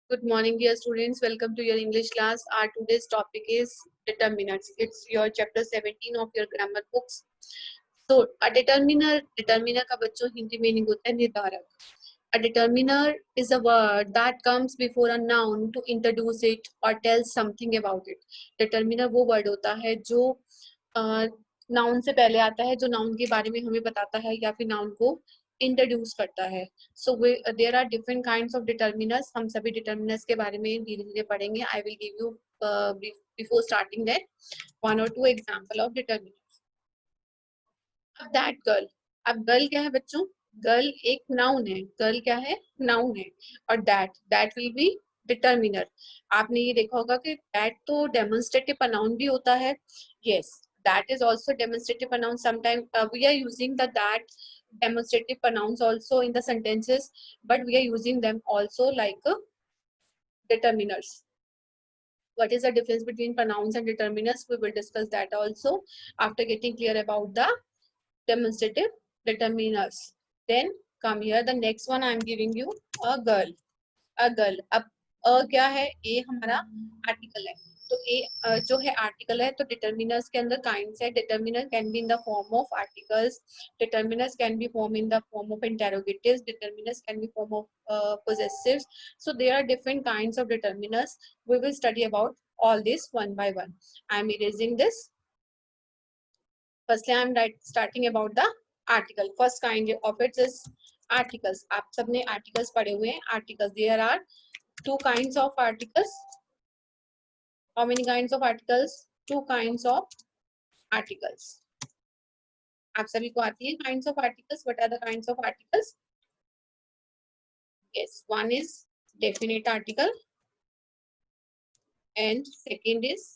Good morning, dear students. Welcome to your English class. Our today's topic is determinants. It's your chapter 17 of your grammar books. So, a determiner का बच्चों Hindi meaning होता है निर्धारक. A determiner is a word that comes before a noun to introduce it or tell something about it. Determiner वो word होता है जो noun से पहले आता है, जो नाउन के बारे में हमें बताता है या फिर नाउन को इंट्रोड्यूस करता है. So there are different kinds of determiners. हम सभी डिटर्मिनर्स के बारे में धीरे धीरे पढ़ेंगे. I will give you before starting that 1 or 2 example of determiners. अब दैट गर्ल. अब गर्ल क्या है बच्चों? गर्ल एक नाउन है. गर्ल क्या है? नाउन है. और दैट विल बी डिटर्मिनर. आपने ये देखा होगा कि दैट तो डेमोन्स्ट्रेटिव प्रोनाउन भी होता है. Yes, that is also demonstrative pronoun. Sometimes we are using the that demonstrative pronouns also in the sentences, but we are using them also like determiners. What is the difference between pronouns and determiners? We will discuss that also after getting clear about the demonstrative determiners. Then come here, the next one I am giving you a girl. A girl. अब क्या है? ए हमारा article है. तो ए जो है article है. तो डिटर्मिनर्स के अंदर काइंड्स है. Determiner can be in the form of articles. Determiners can be form in the form of interrogatives. Determiners can be form of possessives. So there are different kinds of determiners. We will study about all this one by one. I am erasing this. Firstly, I am starting about the article. First kind of it is articles. आप सबने articles पढ़े हुए हैं. Articles. There are two kinds of articles. How many kinds of articles? Two kinds of articles. आप सभी को आती है kinds of articles. What are the kinds of articles? Yes, one is definite article and second is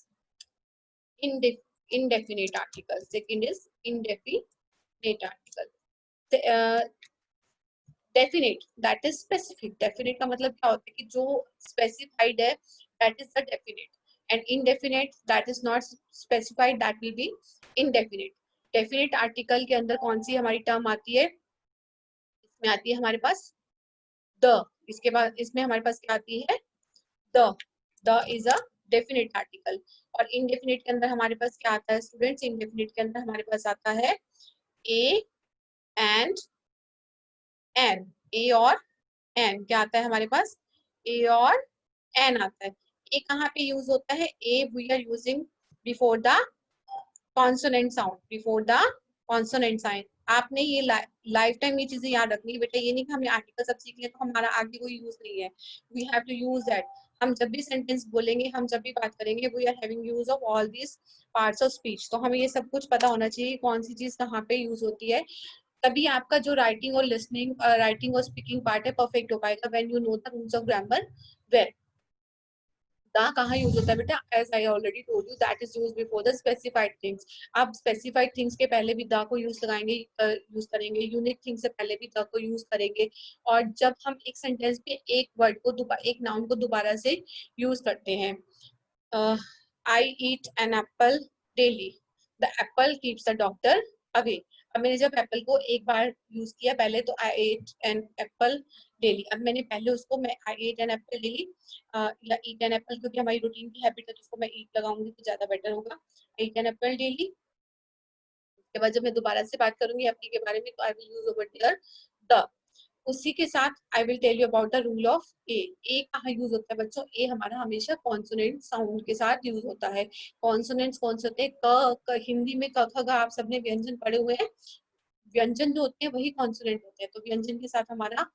indefinite article. Second is indefinite article. Definite, that is specific. Definite का मतलब क्या होता है कि जो specified है, that is the definite. And indefinite, that is not specified, that will be indefinite. Definite article के अंदर कौन सी हमारी टर्म आती है? इसमें आती है हमारे पास the. इसके बाद इसमें हमारे पास क्या आती है? the is a definite article. और indefinite के अंदर हमारे पास क्या आता है स्टूडेंट्स? indefinite के अंदर हमारे पास आता है a and n. a और n क्या आता है हमारे पास? a और n आता है. a कहाँ पे यूज होता है? a we are using before the consonant sound. before the consonant sign. आपने ये लाइफ टाइम ये चीजें याद रखनी है बेटा. ये नहीं कि हमने आर्टिकल सब सीख लिया तो हमारा आगे कोई यूज नहीं है. We have to use that. हम जब भी सेंटेंस बोलेंगे, हम जब भी बात करेंगे, we are having use of all this parts of speech. तो हमें ये सब कुछ पता होना चाहिए कौन सी चीज कहाँ पे यूज होती है. तभी आपका जो राइटिंग और लिसनिंग राइटिंग और स्पीकिंग पार्ट है परफेक्ट हो पाएगा. When you know the rules of grammar. Where the कहाँ यूज होता है बेटा? As I already told you, that is use before the specified things. आप स्पेसिफाइड थिंग्स के पहले भी दा को यूज लगाएंगे, यूज करेंगे. यूनिक थिंग से पहले भी दा को यूज करेंगे. और जब हम एक सेंटेंस पे एक वर्ड को एक नाउन को दोबारा से यूज करते हैं, I eat an apple daily. The apple keeps the doctor away. अब मैंने जब एप्पल को एक बार यूज किया पहले, तो आई एट एन एप्पल डेली. अब मैंने पहले उसको मैं आई एट एन एप्पल डेली या ईट एन एप्पल, क्योंकि हमारी रूटीन की हैबिट है, जिसको मैं ईट लगाऊंगी तो ज्यादा बेटर होगा. ईट एन एप्पल डेली. उसके बाद जब मैं दोबारा से बात करूंगी एप्पल के बारे में, तो I will use over there the. उसी के साथ I will tell you about the rule of A. A कहाँ यूज होता है बच्चों? ए हमारा हमेशा कॉन्सोनेंट साउंड के साथ यूज होता है. कॉन्सोनेंट्स कौन से होते हैं? हिंदी में क ख ग आप सबने व्यंजन पढ़े हुए हैं. व्यंजन जो होते हैं वही कॉन्सोनेंट होते हैं. तो व्यंजन के साथ हमारा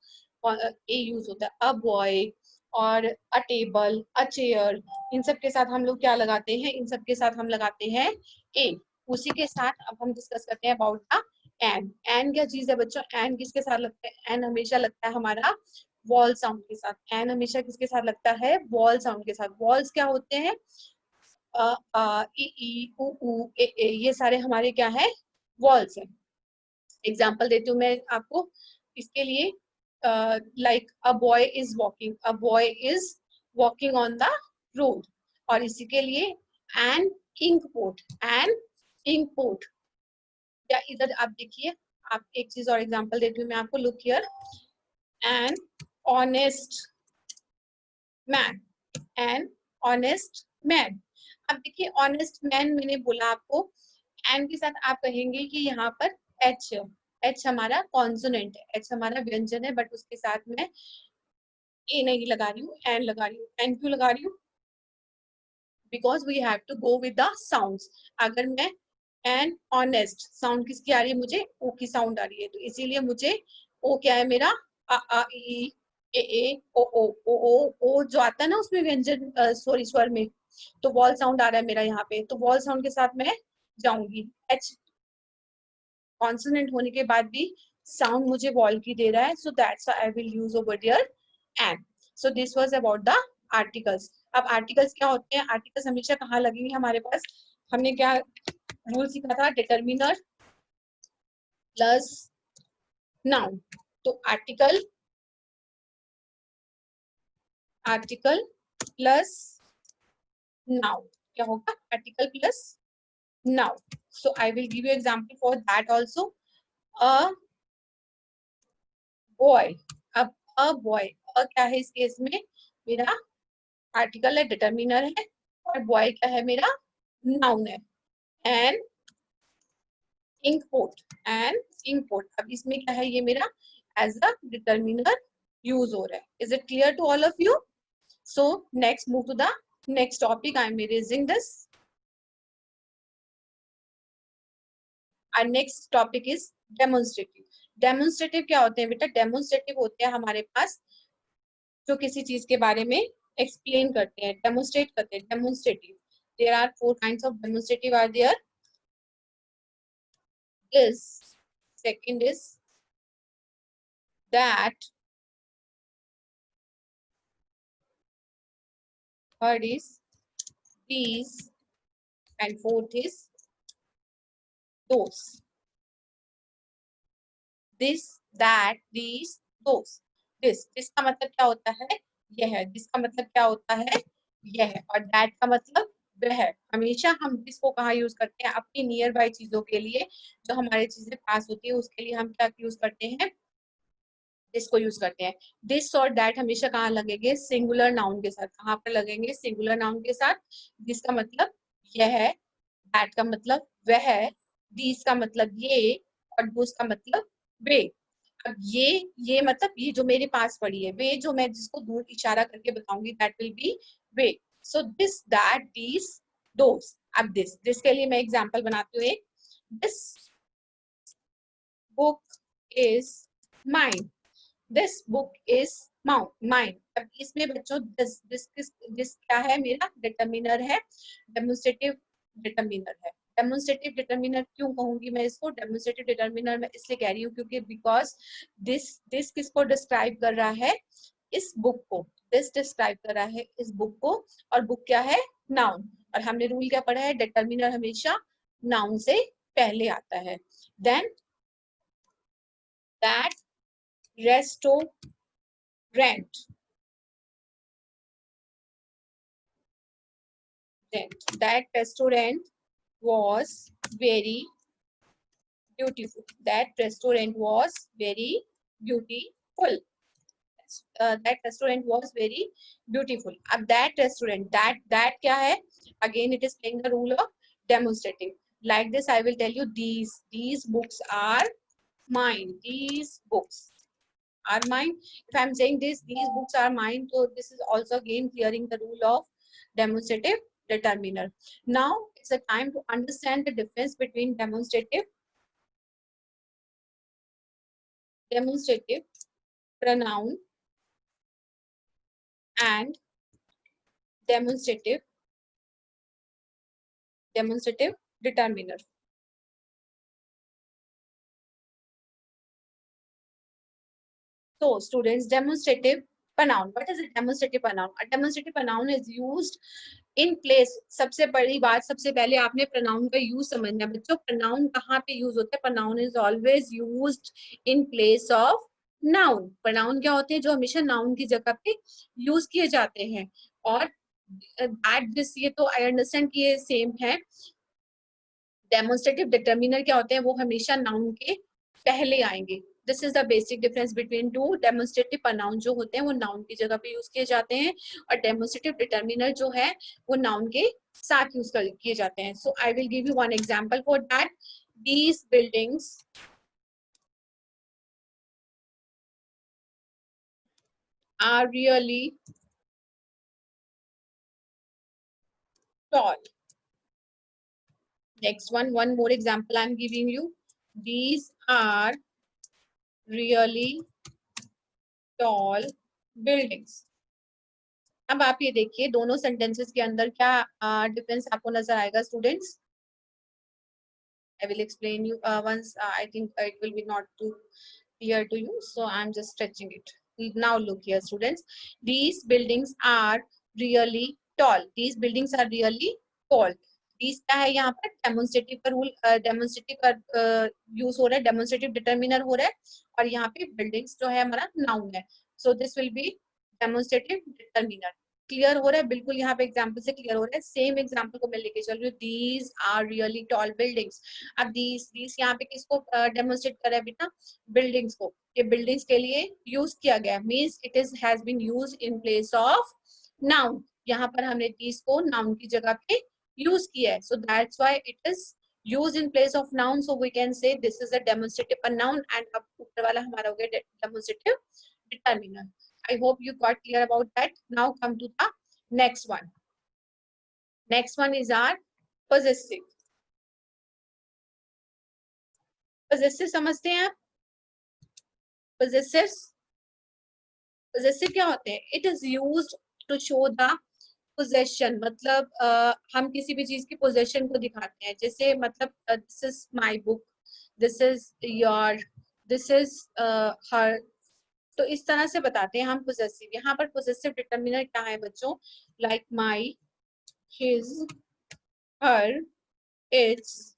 ए यूज होता है. अ बॉय और अ टेबल, अ चेयर, इन सब के साथ हम लोग क्या लगाते हैं? इन सब के साथ हम लगाते हैं ए. उसी के साथ अब हम डिस्कस करते हैं अबाउट द एन. एन क्या चीज है बच्चों? एन किसके साथ लगता है? एन हमेशा लगता है हमारा वॉल साउंड के साथ. एन हमेशा किसके साथ लगता है? वॉल साउंड के साथ. वॉल्स क्या होते हैं? अ आ ई उ ऊ ए ए, ये सारे हमारे क्या है? वॉल्स है. एग्जाम्पल देती हूँ मैं आपको इसके लिए. Like a boy is walking. A boy is walking on the road. और इसी के लिए an inkpot. An inkpot. या इधर आप देखिए, आप एक चीज और एग्जांपल देती हूँ मैं आपको. Look here. An honest man, an honest man. अब देखिए ऑनेस्ट मैन मैंने बोला आपको, एन के साथ आप कहेंगे कि यहाँ पर एच, एच हमारा कॉन्सोनेंट है, एच हमारा व्यंजन है, बट उसके साथ में ए नहीं लगा रही हूँ, एन लगा रही हूँ। एन क्यों लगा रही हूँ? Because we have to go with the sounds. अगर मैं एन ऑनेस्ट, साउंड किसकी आ रही है मुझे? ओ की साउंड आ रही है, तो इसीलिए मुझे ओ क्या है मेरा? आ ई ए ओ ओ ओ ओ ओ जो आता है ना उसमें व्यंजन, सॉरी स्वर में, तो वॉल साउंड आ रहा है मेरा यहाँ पे, तो वॉल साउंड के साथ मैं जाऊंगी। एच कॉन्सोनेंट होने के बाद भी साउंड मुझे वॉल की दे रहा है, so that's why I will use over here an. So this was about the articles. अब आर्टिकल्स क्या होते हैं? आर्टिकल्स हमेशा कहाँ लगेंगे हमारे पास? हमने क्या रूल सीखा था? Determiner plus noun. तो आर्टिकल, आर्टिकल प्लस नाउन क्या होगा? Article plus noun. So I will give you example for that also. A boy, अब अ बॉय, अ क्या है इस केस में? मेरा आर्टिकल है, डिटर्मिनर है, और बॉय क्या है मेरा? नाउन है। And inkpot, and inkpot, अब इसमें क्या है? ये मेरा एज अ डिटर्मिनर यूज हो रहा है। Is it clear to all of you? So next move to the next topic. I am erasing this. Our next topic is demonstrative. Demonstrative क्या होते हैं बेटा? Demonstrative होते हैं हमारे पास जो किसी चीज के बारे में explain करते हैं, demonstrate करते हैं। Demonstrative. There are 4 kinds of demonstrative are there. Is, second is that, third is these, and fourth is those. This, that, these, those. This का मतलब क्या होता है? यह। this का मतलब क्या होता है? यह। और that का मतलब वह। हमेशा हम this को कहाँ यूज करते हैं? अपनी नियर बाय चीजों के लिए, जो हमारी चीजें पास होती है उसके लिए हम क्या यूज करते हैं? this को यूज करते हैं। this और that हमेशा कहाँ लगेंगे? सिंगुलर नाउन के साथ। कहाँ पर लगेंगे? सिंगुलर नाउन के साथ। this का मतलब यह, that का मतलब वह, these का मतलब ये, और those का मतलब वे। अब ये मतलब ये जो मेरे पास पड़ी है, वे जो मैं जिसको दूर इशारा करके बताऊंगी, that will be way. So this, that, these, those. अब दिस के लिए मैं एग्जांपल बनाती हूँ एक। This book is mine, this book is mine. अब इसमें बच्चों दिस क्या है? मेरा डिटर्मिनर है, डेमोन्स्ट्रेटिव डिटर्मिनर है। डेमोन्स्ट्रेटिव डिटर्मिनर क्यों कहूंगी मैं इसको? डेमोन्स्ट्रेटिव डिटर्मिनर मैं इसलिए कह रही हूँ क्योंकि बिकॉज दिस किसको डिस्क्राइब कर रहा है? इस बुक को। दिस डिस्क्राइब कर रहा है इस बुक को, और बुक क्या है? नाउन। और हमने रूल क्या पढ़ा है? डिटर्मिनर हमेशा नाउन से पहले आता है। Then that restaurant, that restaurant was very beautiful. That restaurant was very beautiful. That restaurant was very beautiful. अब that restaurant, that क्या है? Again, it is playing the role of demonstrative. Like this, I will tell you these books are mine. These books are mine. If I'm saying this, these books are mine, so this is also again clearing the rule of demonstrative determiner. Now it's a time to understand the difference between demonstrative pronoun and demonstrative determiner. So students, demonstrative pronoun. What is a demonstrative pronoun? A demonstrative pronoun is used in place. सबसे बड़ी बात, सबसे पहले आपने pronoun का use समझना है बच्चों। pronoun कहाँ पे use होता है? pronoun is always used in place of noun. pronoun क्या होते हैं? जो हमेशा noun की जगह पे use किए जाते हैं। और that this ये तो I understand कि ये same है। डेमोन्स्ट्रेटिव डिटर्मिनर क्या होते हैं? वो हमेशा नाउन के पहले आएंगे। This is the basic difference between two demonstrative pronoun जो होते हैं वो नाउन की जगह पे यूज किए जाते हैं और डेमोन्स्ट्रेटिव डिटर्मिनर जो है वो नाउन के साथ यूज किए जाते हैं. So I will give you one example for that. These buildings are really tall. Next one more example I'm giving you. These are really tall buildings. अब आप ये देखिए दोनों सेंटेंसेस के अंदर क्या डिफरेंस आपको नजर आएगा students. I will explain you once. I think it will be not too clear to you, so I'm just stretching it. Now look here, students. These buildings are really tall. These buildings are really tall. These क्या है यहाँ पर demonstrative का rule demonstrative का use हो रहा है, demonstrative determiner हो रहा है और यहाँ पे बिल्डिंग्स जो है हमारा नाउन है. So this will be demonstrative determiner. Clear हो रहा है बिल्कुल, यहाँ पे एग्जाम्पल से क्लियर हो रहा है. सेम एग्जाम्पल को मैं लेके चल रही हूँ. These are really tall buildings. अब दीज यहाँ पे किसको डेमोन्स्ट्रेट कर रहा है बेटा? बिल्डिंग्स को. ये बिल्डिंग्स के लिए यूज किया गया, means it is has been use in place of noun. यहाँ पर हमने दीज को नाउन की जगह पे यूज किया है. So that's why it is used in place of noun, so we can say this is a demonstrative pronoun and अब ऊपर वाला हमारा हो गया demonstrative determiner. I hope you got clear about that. Now come to the next one. Next one is our possessive. Possessive समझते हैं आप? Possessive क्या होते हैं? It is used to show the possession. मतलब हम किसी भी चीज की possession को दिखाते हैं. जैसे मतलब this is my book, this is your, this is her. तो इस तरह से बताते हैं हम possessive. यहाँ पर possessive determiner क्या है बच्चों? Like my, his, her, its,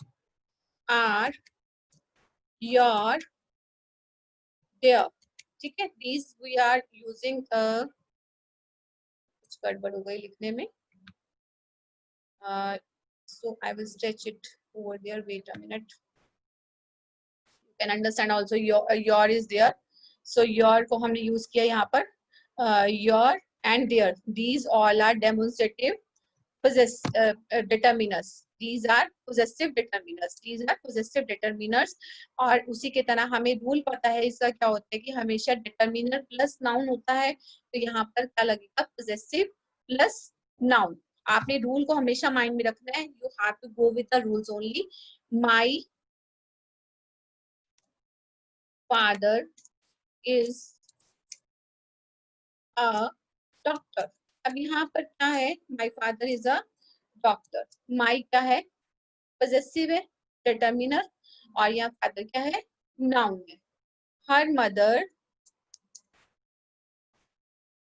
our, your, their. ठीक है. These we are using कुछ गड़बड़ हो गई लिखने में. So I will stretch it over there. Wait a minute. You can understand also your is there. So your को हमने use किया यहाँ पर. Your and their. These all are demonstrative determiners. These are possessive determiners. These are possessive determiners. और उसी के तरह हमें रूल पता है इसका क्या होता है कि हमेशा determiner plus noun होता है. तो यहाँ पर क्या लगेगा? possessive plus noun. आपने रूल को हमेशा माइंड में रखना है. You have to go with the rules only. My father is a doctor. अब यहाँ पर क्या है? My father is a doctor. My क्या है? possessive है, determiner. और यहाँ father क्या है? noun है. Her mother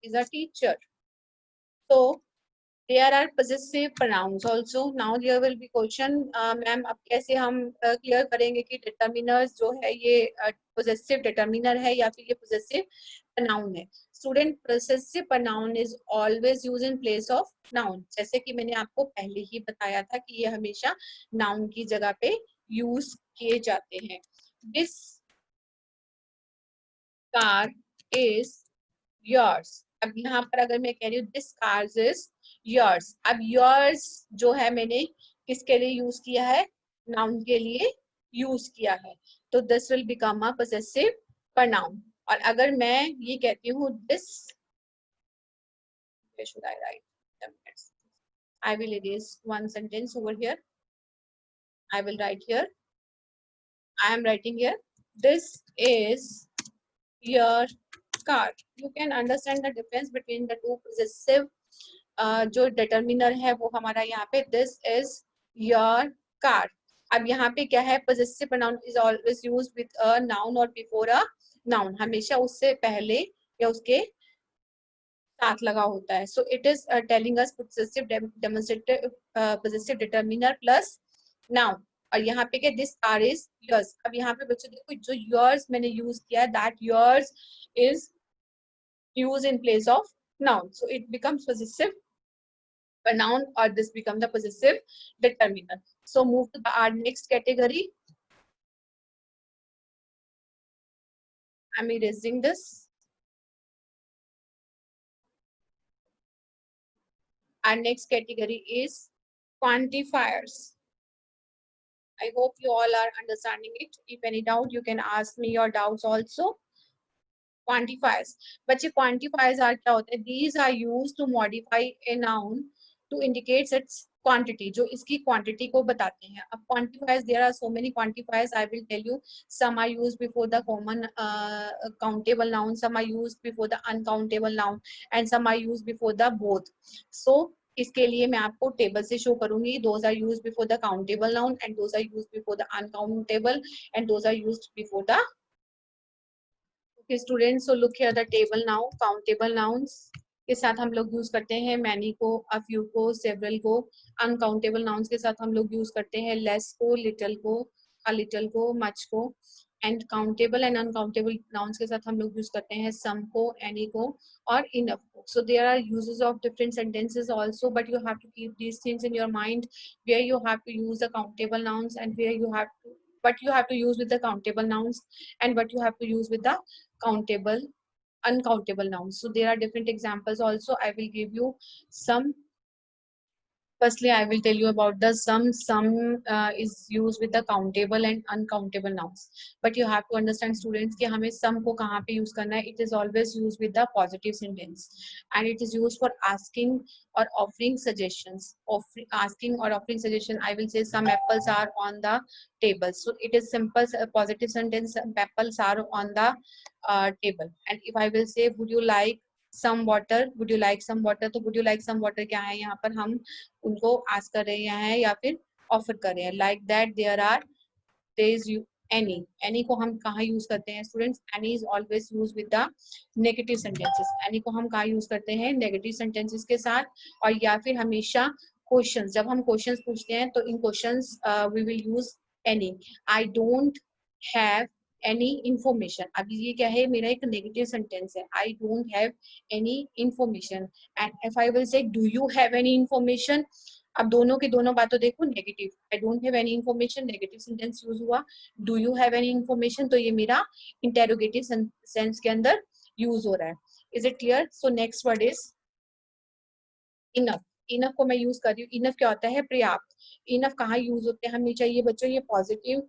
is a teacher. So there are possessive pronouns also. Now there will be question, ma'am अब कैसे हम क्लियर करेंगे कि determiners जो है ये possessive determiner है या फिर ये possessive pronoun है? Student, possessive pronoun is always used in place of noun. जैसे कि मैंने आपको पहले ही बताया था कि ये हमेशा noun की जगह पे use किए जाते हैं. This car is yours. अब यहाँ पर अगर मैं कह रही हूँ this car is yours. अब yours जो है मैंने किसके लिए यूज किया है? नाउन के लिए यूज किया है. तो this will become a possessive pronoun. और अगर मैं ये कहती हूँ this, where should I write? I will erase one sentence over here. I will write here. I am writing here. This is your car. You can understand the difference between the two. Possessive जो determiner है वो हमारा यहाँ पे this is your car. अब यहाँ पे क्या है? possessive pronoun is always used with a noun or before a noun. हमेशा उससे पहले या उसके साथ लगा होता है. So it is telling us possessive demonstrative possessive determiner plus noun. और यहाँ पे क्या? this car is yours. अब यहाँ पे बच्चों देखो जो yours मैंने यूज किया है that yours is used in place of noun. So it becomes possessive pronoun or this becomes the possessive determiner. So move to our next category. I'm erasing this. Our next category is quantifiers. I hope you all are understanding it. If any doubt, you can ask me your doubts also. Quantifiers. बच्चे quantifiers are क्या होते हैं? These are used to modify a noun to indicate its quantity. जो इसकी quantity को बताते हैं. अब quantifiers, there are so many quantifiers. I will tell you. Some are used before the common countable noun. Some are used before the uncountable noun, and some are used before the both. So इसके लिए मैं आपको table से show करूंगी. Those are used before the countable noun, and those are used before the uncountable, and those are used before the. Okay, students, so look here the table now. Countable nouns के साथ हम लोग use करते हैं many को, a few को, several को. Uncountable nouns के साथ हम लोग यूज करते हैं less को, little को, a little को, much को. And countable and uncountable nouns के साथ हम लोग यूज करते हैं some को, any को और enough को. So there are uses of different sentences also, but you have to keep these things in your mind where you have to use the countable nouns and where you have to, what you have to use with the countable nouns and what you have to use with the countable, uncountable nouns. So there are different examples also. I will give you some. Firstly, I will tell you about the sum. Sum is used with the countable and uncountable nouns. But you have to understand, students, कि हमें sum को कहाँ पे use करना है. It is always used with the positive sentence, and it is used for asking or offering suggestions. Asking or offering suggestion. I will say some apples are on the table. So it is simple positive sentence. Some apples are on the table. And if I will say, would you like some water? Would you like some water? तो would you like some water क्या है? यहाँ पर हम उनको ask कर रहे हैं या फिर ऑफर कर रहे हैं. Like that there are, there is any. Any को हम कहाँ यूज करते हैं students? Any is always use with the negative sentences. Any को हम कहाँ यूज करते हैं? नेगेटिव सेंटेंसेस के साथ. और या फिर हमेशा क्वेश्चंस, जब हम क्वेश्चंस पूछते हैं तो इन questions we will use any. I don't have any information. अभी ये क्या है? मेरा एक नेगेटिव सेंटेंस है. I don't have any information. And if I will say do you have any information, अब दोनों की दोनों बातों देखो negative. I don't have any information, negative sentence use हुआ. Do you have any information, तो ये मेरा इंटेरोगेटिव सेंस के अंदर यूज हो रहा है. Is it clear? So next word is enough. Enough को मैं यूज कर रही हूँ. इनफ क्या होता है? पर्याप्त. इनफ कहाँ यूज होते हैं हमेशा? ये बच्चों ये पॉजिटिव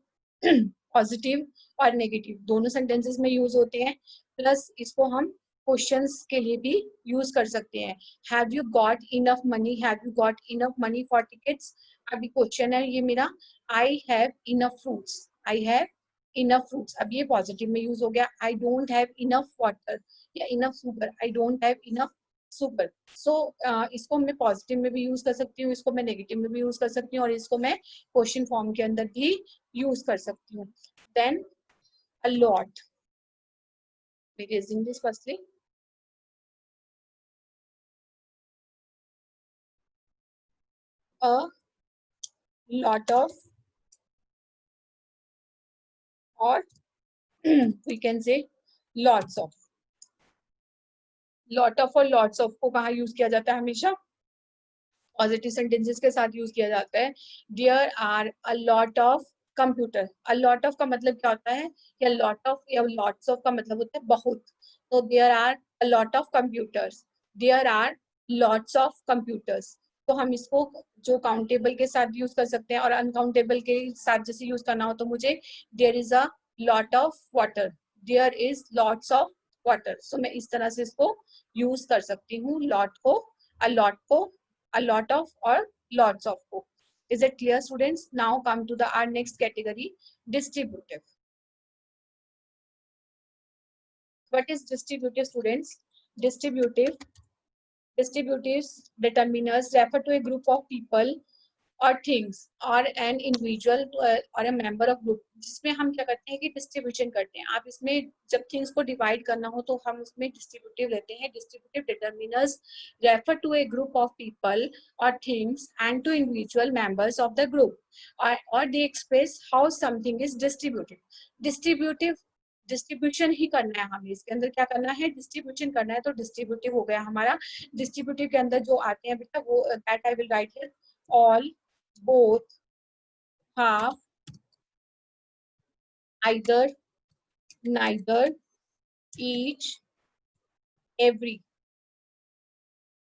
पॉजिटिव और नेगेटिव दोनों सेंटेंसेस में यूज होते हैं. प्लस इसको हम क्वेश्चंस के लिए भी यूज कर सकते हैं. Have you got enough money? Have you got enough money for tickets? अभी क्वेश्चन है ये मेरा. I have enough fruits. I have enough fruits. अब ये पॉजिटिव में यूज हो गया. I don't have enough water या enough sugar. I don't have enough super. So इसको मैं पॉजिटिव में भी यूज कर सकती हूँ, इसको मैं नेगेटिव में भी यूज कर सकती हूँ और इसको मैं क्वेश्चन फॉर्म के अंदर भी यूज कर सकती हूँ. Then a lot. erasing this firstly. A lot of, or we can say lots of. Lot of और लॉट्स ऑफ को कहाँ यूज किया जाता है? हमेशा पॉजिटिव सेंटेंसेस के साथ यूज किया जाता है. There are a lot of computer. A lot of का मतलब क्या होता है? या लॉट ऑफ या लॉट्स ऑफ का मतलब होता है बहुत. तो there are a lot of computers. There are lots of computers. तो हम इसको जो काउंटेबल के साथ यूज कर सकते हैं और अनकाउंटेबल के साथ जैसे यूज करना हो तो मुझे there is a lot of water. There is lots of water. So मैं इस तरह से इसको यूज कर सकती हूँ लॉट को, अ लॉट को, a lot of or lots of को. Is it clear, students? Now come to the our next category, distributive. What is distributive, students? Distributives determiners refer to a group of people or things or an individual or a member of group, जिसमें हम क्या करते हैं कि distribution करते हैं. आप इसमें जब थिंग्स को डिवाइड करना हो तो हम उसमें डिस्ट्रीब्यूटिव लेते हैं. Distributive determiners refer to a group of people और things and to individual members of the group और they express how something is distributed. Distributive distribution ही करना है हमें. इसके अंदर क्या करना है? डिस्ट्रीब्यूशन करना है. तो डिस्ट्रीब्यूटिव हो गया हमारा. डिस्ट्रीब्यूटिव के अंदर जो आते हैं बेटा वो that I will write here. All, both, half, either, neither, each, every.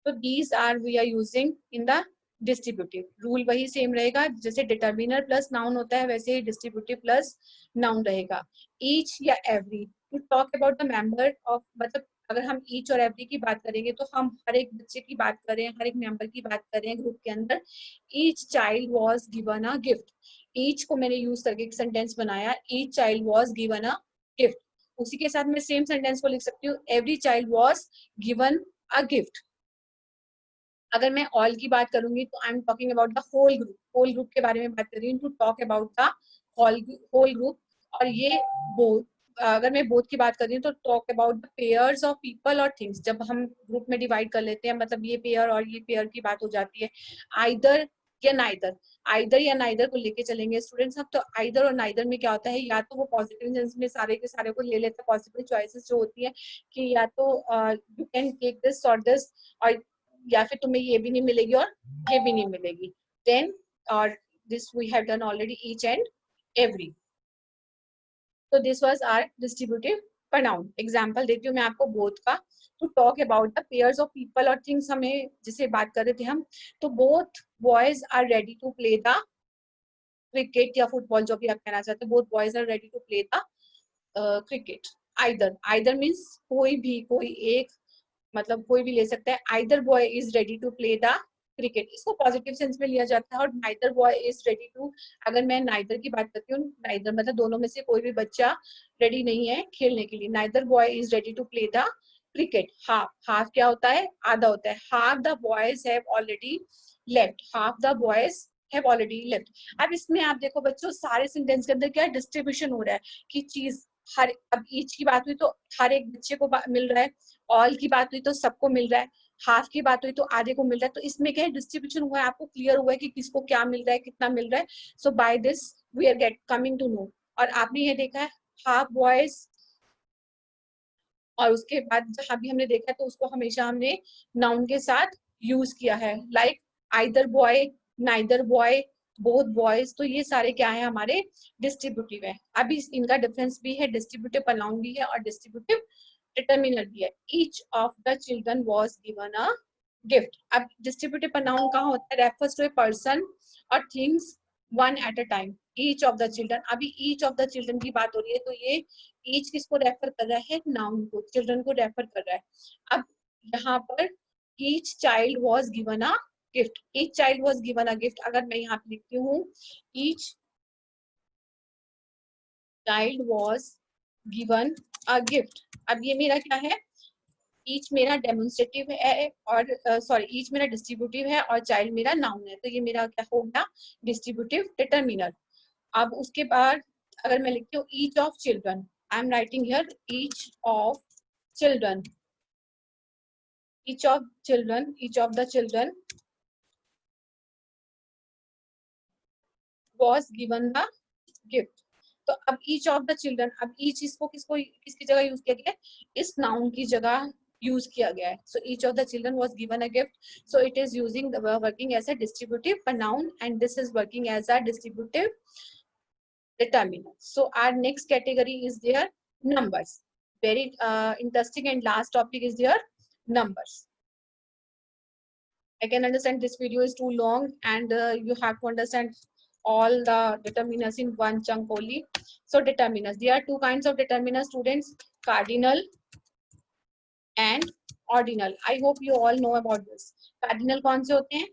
तो these are we are using in the distributive. Rule वही सेम रहेगा, जैसे डिटर्मिनर प्लस नाउन होता है वैसे ही डिस्ट्रीब्यूटिव प्लस नाउन रहेगा. ईच या every two talk about the member of, मतलब अगर हम ईच और एवरी की बात करेंगे तो हम हर एक बच्चे की बात करें, हर एक मेंबर की बात करें ग्रुप के अंदर. Each child was given a gift. Each को मैंने यूज करके एक सेंटेंस बनाया, each child was given a gift. उसी के साथ मैं सेम सेंटेंस को लिख सकती हूँ, every child was given a gift. अगर मैं ऑल की बात करूंगी तो I am talking about the whole group. Whole group के बारे में बात कर रही हूँ, to talk about the whole group. और ये बोथ, अगर मैं बोथ की बात कर रही हूँ तो talk about the pairs of people और थिंग्स. जब हम ग्रुप में डिवाइड कर लेते हैं, मतलब ये पेयर और ये पेयर की बात हो जाती है. आइदर या नाइदर, आइदर या नाइदर को लेके चलेंगे स्टूडेंट्स हम. तो आइदर और नाइदर में क्या होता है, या तो वो पॉजिटिव सेंस में सारे के सारे को ले लेते हैं, पॉसिबल चॉइसेस जो होती है कि या तो यू कैन टेक दिस और दिस, और या फिर तुम्हें ये भी नहीं मिलेगी और ये भी नहीं मिलेगी. देन और this we have done already each and every. तो this was our distributive pronoun. Example देती हूँ मैं आपको बोथ का. To talk about the pairs of people और थिंग्स, हमें जिसे बात कर रहे थे हम, तो both boys are ready to play the cricket या फुटबॉल, जो भी आप कहना चाहते हैं. Both boys are ready to play the cricket. Either, either means कोई भी, कोई एक, मतलब कोई भी ले सकता है. Either boy is ready to play the cricket, इसको पॉजिटिव सेंस में लिया जाता है. और neither boy is ready to, अगर मैं नाइदर की बात करती हूँ, नाइदर मतलब दोनों में से कोई भी बच्चा रेडी नहीं है खेलने के लिए. Neither boy is ready to play the cricket. Half, half क्या होता है, आधा होता है. Half the boys have already left, half the boys have already left. अब इसमें आप देखो बच्चों, सारे सेंटेंस के अंदर क्या डिस्ट्रीब्यूशन हो रहा है कि चीज हर, अब ईच की बात हुई तो हर एक बच्चे को मिल रहा है. ऑल की बात हुई तो सबको मिल रहा है. हाफ की बात हुई तो आधे को मिल रहा है. तो इसमें क्या है, डिस्ट्रीब्यूशन हुआ है, आपको क्लियर हुआ है कि किसको क्या मिल रहा है, कितना मिल रहा है. So by this we are get coming to know. और आपने ये देखा है हाफ बॉयज, और उसके बाद जहां भी हमने देखा है तो उसको हमेशा हमने नाउन के साथ यूज किया है. Like either boy, neither boy, both boys. तो ये सारे क्या है, हमारे डिस्ट्रीब्यूटिव है. अभी इनका डिफरेंस भी है, डिस्ट्रीब्यूटिव प्रोनाउन भी है और डिस्ट्रीब्यूटिव डिटर्मिनर भी है. Each of the children was given a gift. अब डिस्ट्रीब्यूटिव प्रोनाउन कहाँ होता है, रेफर्स टू ए पर्सन और things one at a time. Each of the children, अभी ईच ऑफ द चिल्ड्रन की बात हो रही है तो ये ईच किसको रेफर कर रहा है, नाउन को, चिल्ड्रन को रेफर कर रहा है. अब यहाँ पर each child was given a gift, each child was given a gift. अगर मैं यहाँ पे लिखती हूँ each child was given a gift, अब ये मेरा क्या है, ईच मेरा डेमोन्स्ट्रेटिव है और सॉरी ईच मेरा डिस्ट्रीब्यूटिव है और चाइल्ड मेरा नाउन है. तो ये मेरा क्या हो गया, डिस्ट्रीब्यूटिव डिटर्मिनर. अब उसके बाद अगर मैं लिखती हूँ each of children, I am writing hear each of children, each of children, each of the children was given the gift. तो अब each of the children, अब each इसको किसको किसकी जगह यूज किया गया है, इस नाउन की जगह यूज किया गया है. So each of the children was given a gift. So it is using the working as a distributive pronoun and this is working as a distributive determinant. So our next category is their numbers. Very interesting and last topic is their numbers. I can understand this video is too long and you have to understand all the determinants in one chunk only. So determinants, there are two kinds of determinants students, cardinal and ordinal. I hope you all know about this. Cardinal कौन से होते हैं,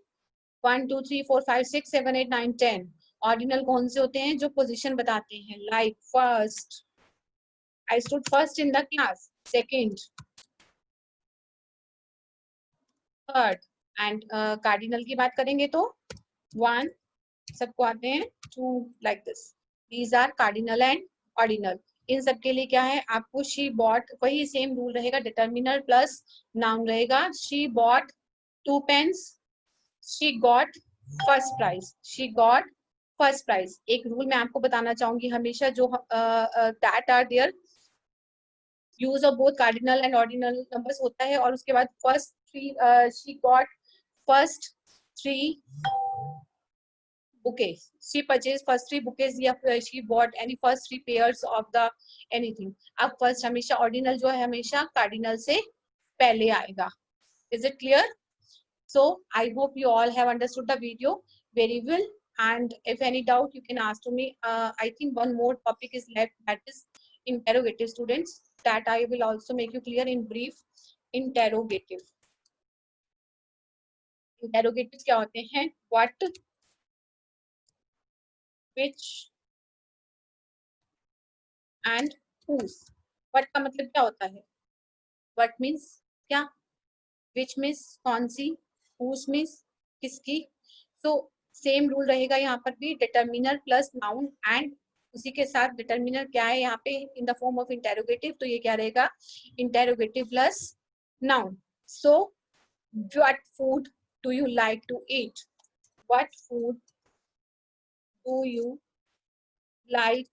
1 2 3 4 5 6 7 8 9 10. Ordinal कौन से होते हैं, जो position बताते हैं, like first, I stood first in the class, second, third. And cardinal की बात करेंगे तो 1, सबको आते हैं, 2, like this. These are cardinal and ordinal. इन सब के लिए क्या है, आपको she bought, वही सेम रूल रहेगा, डिटर्मिनर प्लस नाउन रहेगा. she bought 2 pens, she got first prize, she got first prize. एक रूल मैं आपको बताना चाहूंगी हमेशा, जो that are there use of both cardinal and ordinal numbers होता है. और उसके बाद first 3 she got first 3 bouquets. She purchased first 3 bouquets या she bought any first 3 pairs of the anything. अब first हमेशा ordinal जो है हमेशा cardinal से पहले आएगा. Is it clear? So I hope you all have understood the video very well. And if any doubt, you can ask to me. I think one more topic is left, that is interrogative, students. That I will also make you clear in brief. Interrogative. Interrogatives क्या होते हैं? What, which, and whose. What का मतलब क्या होता है? What means क्या? Which means कौन सी? Whose means किसकी? So सेम रूल रहेगा यहाँ पर भी, डिटर्मिनर प्लस नाउन एंड उसी के साथ डिटर्मिनर क्या है यहाँ पे in the form of interrogative, तो ये क्या रहेगा? Interrogative plus noun. So what food do you like to eat? What food do you like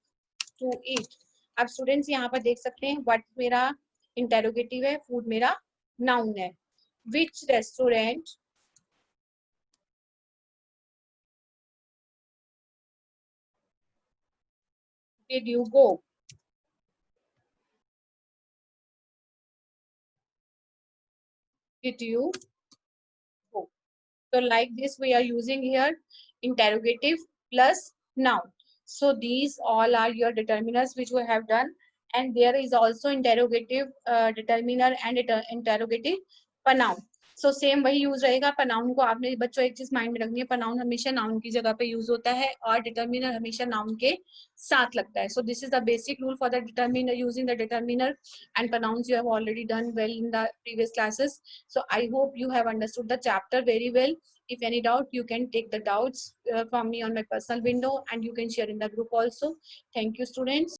to eat? अब स्टूडेंट्स यहाँ पर देख सकते हैं, व्हाट मेरा इंटेरोगेटिव है, फूड मेरा नाउन है. विच restaurant did you go? Did you go? So like this we are using here interrogative plus noun. So these all are your determiners which we have done, and there is also interrogative determiner and interrogative pronoun. So same वही use रहेगा. pronoun को आपने बच्चों एक चीज mind में रखनी है, pronoun हमेशा noun की जगह पे यूज होता है और determiner हमेशा noun के साथ लगता है. So this is the basic rule for the determiner, using the determiner and pronouns you have already done well in the previous classes. So I hope you have understood the chapter very well. If any doubt, you can take the doubts from me on my personal window, and you can share in the group also. Thank you, students.